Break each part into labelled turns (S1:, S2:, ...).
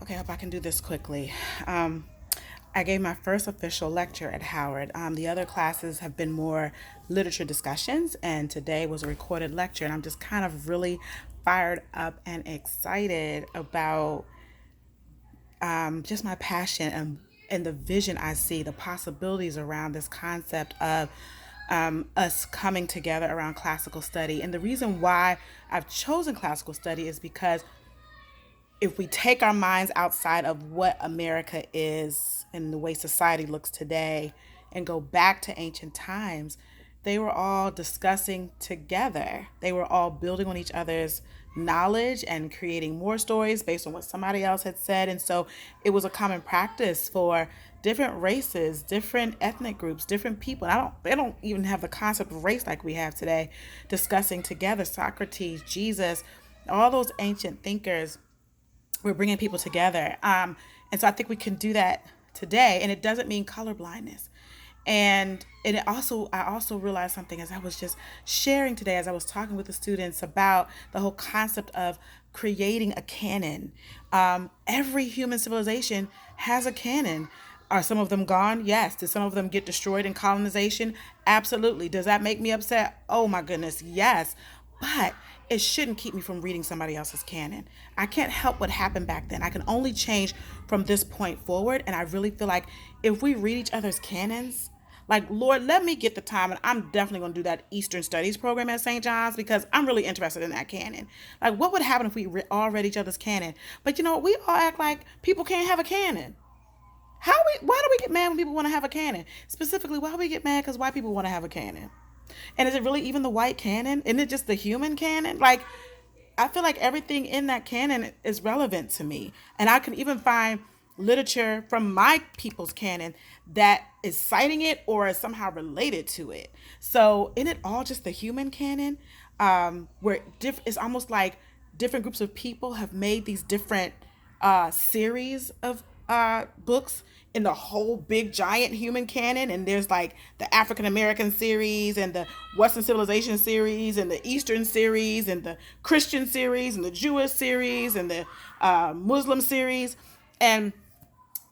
S1: Okay, I hope I can do this quickly. Um, I gave my first official lecture at Howard. The other classes have been more literature discussions, and today was a recorded lecture. And I'm just kind of really fired up and excited about just my passion and the vision I see, the possibilities around this concept of us coming together around classical study. And the reason why I've chosen classical study is because if we take our minds outside of what America is and the way society looks today and go back to ancient times, they were all discussing together. They were all building on each other's knowledge and creating more stories based on what somebody else had said. And so it was a common practice for different races, different ethnic groups, different people. They don't even have the concept of race like we have today, discussing together. Socrates, Jesus, all those ancient thinkers, we're bringing people together. And so I think we can do that today, and it doesn't mean color blindness. I also realized something as I was just sharing today, as I was talking with the students about the whole concept of creating a canon. Every human civilization has a canon. Are some of them gone? Yes. Did some of them get destroyed in colonization? Absolutely. Does that make me upset? Oh my goodness, yes. But it shouldn't keep me from reading somebody else's canon. I can't help what happened back then. I can only change from this point forward. And I really feel like if we read each other's canons, like, Lord, let me get the time. And I'm definitely going to do that Eastern Studies program at St. John's because I'm really interested in that canon. Like, what would happen if we all read each other's canon? But you know, we all act like people can't have a canon. Why do we get mad when people want to have a canon? Specifically, why do we get mad because white people want to have a canon? And is it really even the white canon? Isn't it just the human canon? Like, I feel like everything in that canon is relevant to me. And I can even find literature from my people's canon that is citing it or is somehow related to it. So, isn't it all just the human canon? Where it's almost like different groups of people have made these different series of books in the whole big giant human canon. And there's like the African American series and the Western Civilization series and the Eastern series and the Christian series and the Jewish series and the Muslim series. And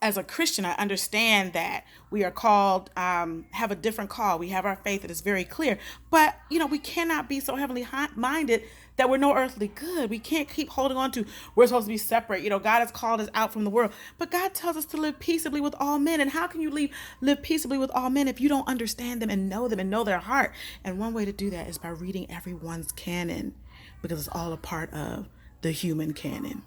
S1: as a Christian, I understand that we are called, have a different call. We have our faith that is very clear. But, you know, we cannot be so heavenly minded that we're no earthly good. We can't keep holding on to, we're supposed to be separate. You know, God has called us out from the world. But God tells us to live peaceably with all men. And how can you live peaceably with all men if you don't understand them and know their heart? And one way to do that is by reading everyone's canon because it's all a part of the human canon.